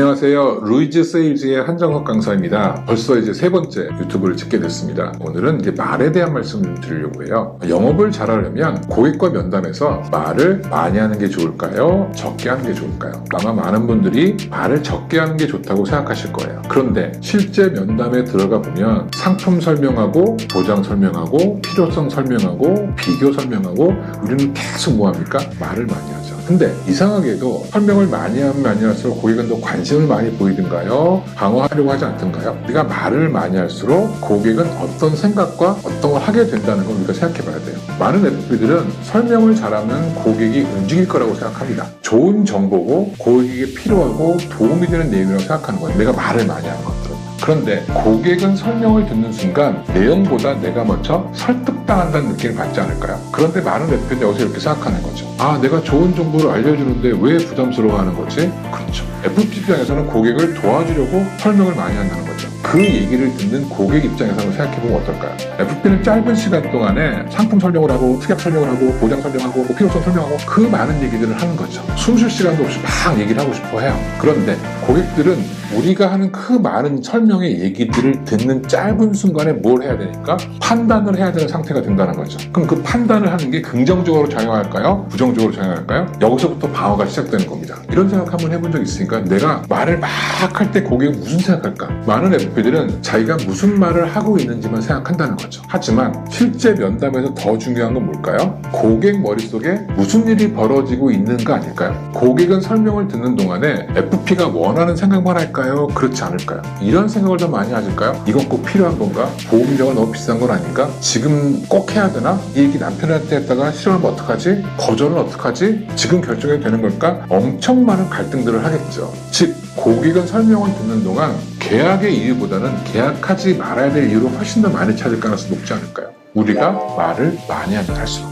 안녕하세요. 루이즈 세일즈의 한정석 강사입니다. 벌써 이제 세 번째 유튜브를 찍게 됐습니다. 오늘은 이제 말에 대한 말씀을 드리려고 해요. 영업을 잘하려면 고객과 면담에서 말을 많이 하는 게 좋을까요? 적게 하는 게 좋을까요? 아마 많은 분들이 말을 적게 하는 게 좋다고 생각하실 거예요. 그런데 실제 면담에 들어가 보면 상품 설명하고 보장 설명하고 필요성 설명하고 비교 설명하고 우리는 계속 뭐합니까? 말을 많이 하죠. 근데 이상하게도 설명을 많이 하면 많이 할수록 고객은 더 관심을 많이 보이든가요? 방어하려고 하지 않던가요? 우리가 말을 많이 할수록 고객은 어떤 생각과 어떤 걸 하게 된다는 걸 우리가 생각해 봐야 돼요. 많은 FP들은 설명을 잘하면 고객이 움직일 거라고 생각합니다. 좋은 정보고 고객에게 필요하고 도움이 되는 내용이라고 생각하는 거예요. 내가 말을 많이 하는 것들은. 그런데 고객은 설명을 듣는 순간 내용보다 내가 먼저 설득당한다는 느낌을 받지 않을까요? 그런데 많은 FP는 여기서 이렇게 생각하는 거죠. 아, 내가 좋은 정보를 알려주는데 왜 부담스러워하는 거지? 그렇죠. FP 입장에서는 고객을 도와주려고 설명을 많이 한다는 거죠. 그 얘기를 듣는 고객 입장에서는 생각해보면 어떨까요? FP는 짧은 시간 동안에 상품 설명을 하고 특약 설명을 하고 보장 설명하고 필요성 설명하고 그 많은 얘기들을 하는 거죠. 숨 쉴 시간도 없이 막 얘기를 하고 싶어 해요. 그런데 고객들은 우리가 하는 그 많은 설명의 얘기들을 듣는 짧은 순간에 뭘 해야 되니까 판단을 해야 되는 상태가 된다는 거죠. 그럼 그 판단을 하는 게 긍정적으로 작용할까요? 부정적으로 작용할까요? 여기서부터 방어가 시작되는 겁니다. 이런 생각 한번 해본 적 있으니까 내가 말을 막 할 때 고객은 무슨 생각할까? 많은 FP들은 자기가 무슨 말을 하고 있는지만 생각한다는 거죠. 하지만 실제 면담에서 더 중요한 건 뭘까요? 고객 머릿속에 무슨 일이 벌어지고 있는 거 아닐까요? 고객은 설명을 듣는 동안에 FP가 원하는 생각만 할까요? 그렇지 않을까요? 이런 생각을 더 많이 하실까요? 이건 꼭 필요한 건가? 보험료가 너무 비싼 건 아닌가? 지금 꼭 해야 되나? 이 얘기 남편한테 했다가 싫어하면 어떡하지? 거절은 어떡하지? 지금 결정해도 되는 걸까? 엄청 많은 갈등들을 하겠죠. 즉 고객은 설명을 듣는 동안 계약의 이유보다는 계약하지 말아야 될 이유로 훨씬 더 많이 찾을 가능성이 높지 않을까요? 우리가 말을 많이 하면 할수록.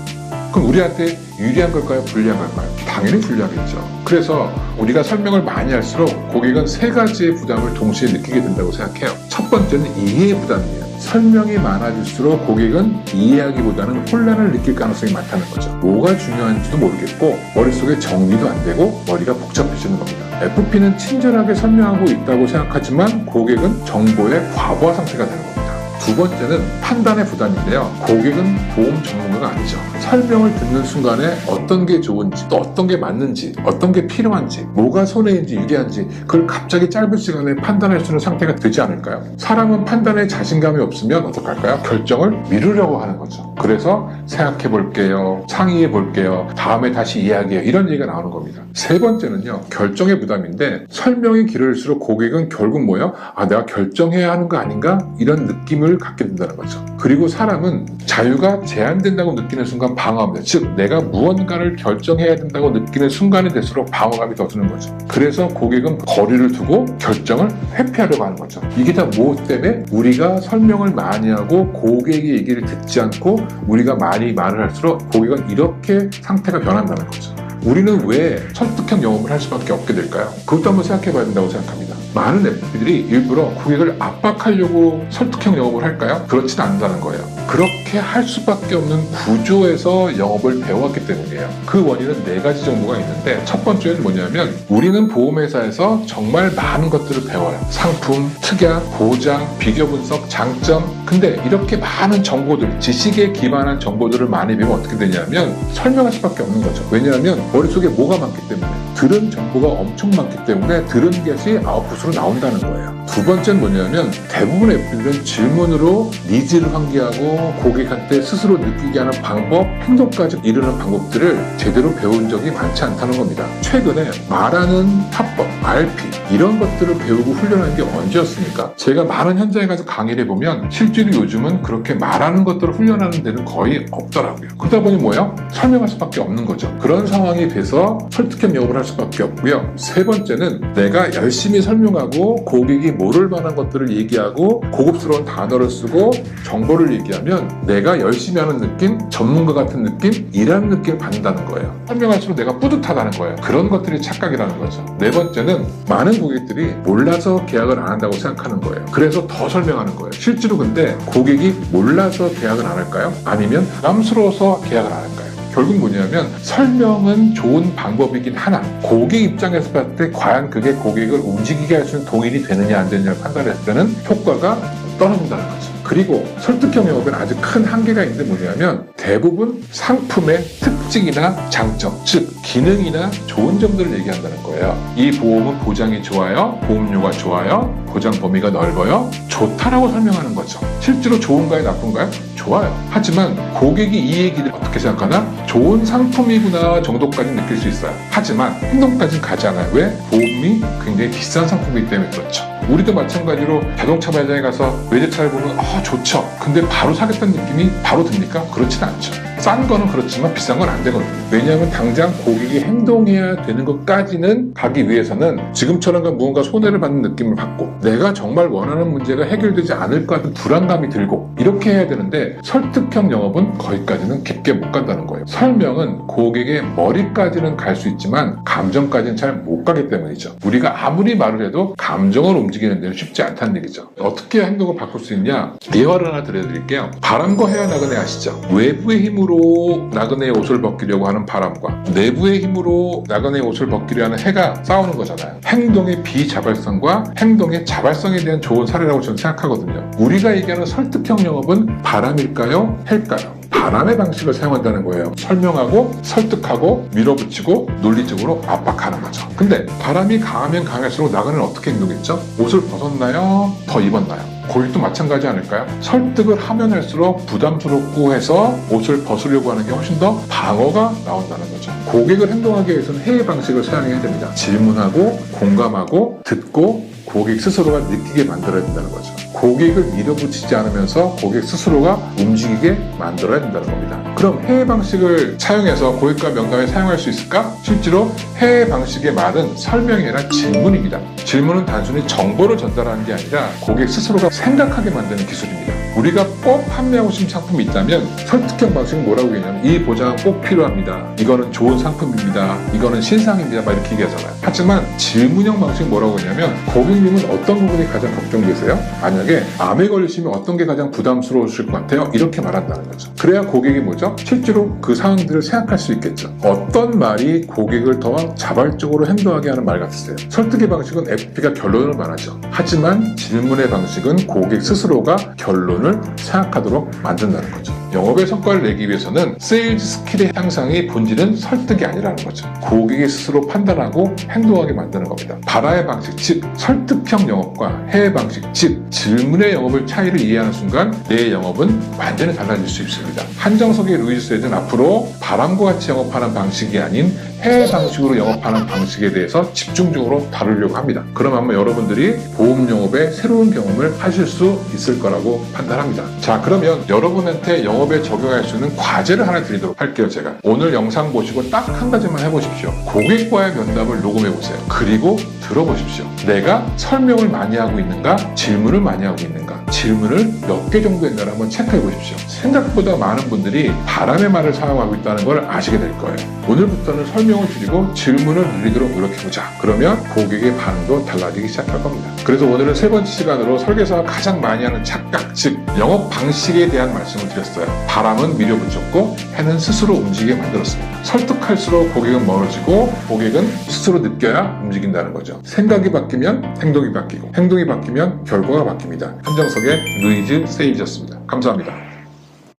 그럼 우리한테 유리한 걸까요? 불리한 걸까요? 당연히 불리하겠죠. 그래서 우리가 설명을 많이 할수록 고객은 세 가지의 부담을 동시에 느끼게 된다고 생각해요. 첫 번째는 이해의 부담이에요. 설명이 많아질수록 고객은 이해하기보다는 혼란을 느낄 가능성이 많다는 거죠. 뭐가 중요한지도 모르겠고 머릿속에 정리도 안 되고 머리가 복잡해지는 겁니다. FP는 친절하게 설명하고 있다고 생각하지만 고객은 정보의 과부하 상태가 되는 겁니다. 두 번째는 판단의 부담인데요. 고객은 보험 전문가가 아니죠. 설명을 듣는 순간에 어떤 게 좋은지 또 어떤 게 맞는지 어떤 게 필요한지 뭐가 손해인지 유리한지 그걸 갑자기 짧은 시간에 판단할 수 있는 상태가 되지 않을까요? 사람은 판단에 자신감이 없으면 어떡할까요? 결정을 미루려고 하는 거죠. 그래서 생각해 볼게요. 상의해 볼게요. 다음에 다시 이야기해요. 이런 얘기가 나오는 겁니다. 세 번째는요. 결정의 부담인데 설명이 길을수록 고객은 결국 뭐예요? 아, 내가 결정해야 하는 거 아닌가? 이런 느낌을 갖게 된다는 거죠. 그리고 사람은 자유가 제한된다고 느끼는 순간 방어합니다. 즉 내가 무언가를 결정해야 된다고 느끼는 순간이 될수록 방어감이 더 드는 거죠. 그래서 고객은 거리를 두고 결정을 회피하려고 하는 거죠. 이게 다 무엇 때문에? 우리가 설명을 많이 하고 고객의 얘기를 듣지 않고 우리가 많이 말을 할수록 고객은 이렇게 상태가 변한다는 거죠. 우리는 왜 설득형 영업을 할 수밖에 없게 될까요? 그것도 한번 생각해 봐야 된다고 생각합니다. 많은 FP들이 일부러 고객을 압박하려고 설득형 영업을 할까요? 그렇진 않다는 거예요. 그렇게 할 수밖에 없는 구조에서 영업을 배워왔기 때문이에요. 그 원인은 네 가지 정도가 있는데 첫 번째는 뭐냐면 우리는 보험회사에서 정말 많은 것들을 배워요. 상품, 특약, 보장, 비교 분석, 장점. 근데 이렇게 많은 정보들, 지식에 기반한 정보들을 많이 배우면 어떻게 되냐면 설명할 수밖에 없는 거죠. 왜냐하면 머릿속에 뭐가 많기 때문에 들은 정보가 엄청 많기 때문에 들은 것이 아웃풋으로 나온다는 거예요. 두 번째는 뭐냐면 대부분의 FP들은 질문으로 니즈를 환기하고 고객한테 스스로 느끼게 하는 방법, 행동까지 이르는 방법들을 제대로 배운 적이 많지 않다는 겁니다. 최근에 말하는 합법, RP 이런 것들을 배우고 훈련하는 게 언제였습니까? 제가 많은 현장에 가서 강의를 해보면 실제로 요즘은 그렇게 말하는 것들을 훈련하는 데는 거의 없더라고요. 그러다 보니 뭐예요? 설명할 수밖에 없는 거죠. 그런 상황이 돼서 설득형 영업을 할 수밖에 없고요. 세 번째는 내가 열심히 설명하고 고객이 모를 만한 것들을 얘기하고 고급스러운 단어를 쓰고 정보를 얘기하면 내가 열심히 하는 느낌, 전문가 같은 느낌, 일하는 느낌을 받는다는 거예요. 설명할수록 내가 뿌듯하다는 거예요. 그런 것들이 착각이라는 거죠. 네 번째는 많은 고객들이 몰라서 계약을 안 한다고 생각하는 거예요. 그래서 더 설명하는 거예요. 실제로 근데 고객이 몰라서 계약을 안 할까요? 아니면 부담스러워서 계약을 안 할까요? 결국 뭐냐면 설명은 좋은 방법이긴 하나 고객 입장에서 봤을 때 과연 그게 고객을 움직이게 할 수 있는 동일이 되느냐 안 되느냐를 판단했을 때는 효과가 떨어진다는 거죠. 그리고 설득형 영업에는 아주 큰 한계가 있는데 뭐냐면 대부분 상품의 특징이나 장점, 즉 기능이나 좋은 점들을 얘기한다는 거예요. 이 보험은 보장이 좋아요, 보험료가 좋아요, 보장 범위가 넓어요, 좋다라고 설명하는 거죠. 실제로 좋은가요, 나쁜가요? 좋아요. 하지만 고객이 이 얘기를 어떻게 생각하나? 좋은 상품이구나 정도까지 느낄 수 있어요. 하지만 행동까지는 가지 않아요. 왜? 보험이 굉장히 비싼 상품이기 때문에 그렇죠. 우리도 마찬가지로 자동차 매장에 가서 외제차를 보면 좋죠. 근데 바로 사겠다는 느낌이 바로 듭니까? 그렇지는 않죠. 싼 거는 그렇지만 비싼 건 안 되거든요. 왜냐하면 당장 고객이 행동해야 되는 것까지는 가기 위해서는 지금처럼 무언가 손해를 받는 느낌을 받고 내가 정말 원하는 문제가 해결되지 않을 것 같은 불안감이 들고 이렇게 해야 되는데 설득형 영업은 거기까지는 깊게 못 간다는 거예요. 설명은 고객의 머리까지는 갈 수 있지만 감정까지는 잘 못 가기 때문이죠. 우리가 아무리 말을 해도 감정을 움직이는 데는 쉽지 않다는 얘기죠. 어떻게 행동을 바꿀 수 있냐? 예화를 하나 들려드릴게요. 바람과 해와 나그네 아시죠? 외부의 힘으로 나그네의 옷을 벗기려고 하는 바람과 내부의 힘으로 나그네의 옷을 벗기려 하는 해가 싸우는 거잖아요. 행동의 비자발성과 행동의 자발성에 대한 좋은 사례라고 저는 생각하거든요. 우리가 얘기하는 설득형 영업은 바람일까요? 해일까요? 바람의 방식을 사용한다는 거예요. 설명하고 설득하고 밀어붙이고 논리적으로 압박하는 거죠. 근데 바람이 강하면 강할수록 나그네는 어떻게 행동했죠? 옷을 벗었나요? 더 입었나요? 고객도 마찬가지 아닐까요? 설득을 하면 할수록 부담스럽고 해서 옷을 벗으려고 하는 게 훨씬 더 방어가 나온다는 거죠. 고객을 행동하기 위해서는 해의 방식을 사용해야 됩니다. 질문하고 공감하고 듣고 고객 스스로가 느끼게 만들어야 된다는 거죠. 고객을 밀어붙이지 않으면서 고객 스스로가 움직이게 만들어야 된다는 겁니다. 그럼 해의 방식을 사용해서 고객과 면담에 사용할 수 있을까? 실제로 해의 방식의 말은 설명이 아니라 질문입니다. 질문은 단순히 정보를 전달하는 게 아니라 고객 스스로가 생각하게 만드는 기술입니다. 우리가 꼭 판매하고 싶은 상품이 있다면 설득형 방식은 뭐라고 얘기하냐면 이 보장은 꼭 필요합니다. 이거는 좋은 상품입니다. 이거는 신상입니다. 막 이렇게 얘기하잖아요. 하지만 질문형 방식은 뭐라고 하냐면 고객님은 어떤 부분이 가장 걱정되세요? 만약에 암에 걸리시면 어떤 게 가장 부담스러우실 것 같아요? 이렇게 말한다는 거죠. 그래야 고객이 뭐죠? 실제로 그 상황들을 생각할 수 있겠죠. 어떤 말이 고객을 더 자발적으로 행동하게 하는 말 같으세요? 설득의 방식은 FP가 결론을 말하죠. 하지만 질문의 방식은 고객 스스로가 결론을 생각하도록 만든다는 거죠. 영업의 성과를 내기 위해서는 세일즈 스킬의 향상이 본질은 설득이 아니라는 거죠. 고객이 스스로 판단하고 행동하게 만드는 겁니다. 바라의 방식, 즉 설득형 영업과 해의 방식, 즉 질문의 영업의 차이를 이해하는 순간 내 영업은 완전히 달라질 수 있습니다. 한정석의 루이스 세이즈는 앞으로 바람과 같이 영업하는 방식이 아닌 해외 방식으로 영업하는 방식에 대해서 집중적으로 다루려고 합니다. 그럼 아마 여러분들이 보험 영업의 새로운 경험을 하실 수 있을 거라고 판단합니다. 자, 그러면 여러분한테 영업에 적용할 수 있는 과제를 하나 드리도록 할게요. 제가 오늘 영상 보시고 딱 한 가지만 해보십시오. 고객과의 면담을 녹음해 보세요. 그리고 들어보십시오. 내가 설명을 많이 하고 있는가? 질문을 많이 하고 있는가? 질문을 몇 개 정도 했나를 한번 체크해 보십시오. 생각보다 많은 분들이 바람의 말을 사용하고 있다는 걸 아시게 될 거예요. 오늘부터는 설명을 줄이고 질문을 늘리도록 노력해보자. 그러면 고객의 반응도 달라지기 시작할 겁니다. 그래서 오늘은 세 번째 시간으로 설계사가 가장 많이 하는 착각, 즉 영업 방식에 대한 말씀을 드렸어요. 바람은 밀어붙였고 해는 스스로 움직이게 만들었습니다. 설득할수록 고객은 멀어지고 고객은 스스로 느껴야 움직인다는 거죠. 생각이 바뀌면 행동이 바뀌고 행동이 바뀌면 결과가 바뀝니다. 한정석의 루이즈 세일즈였습니다. 감사합니다.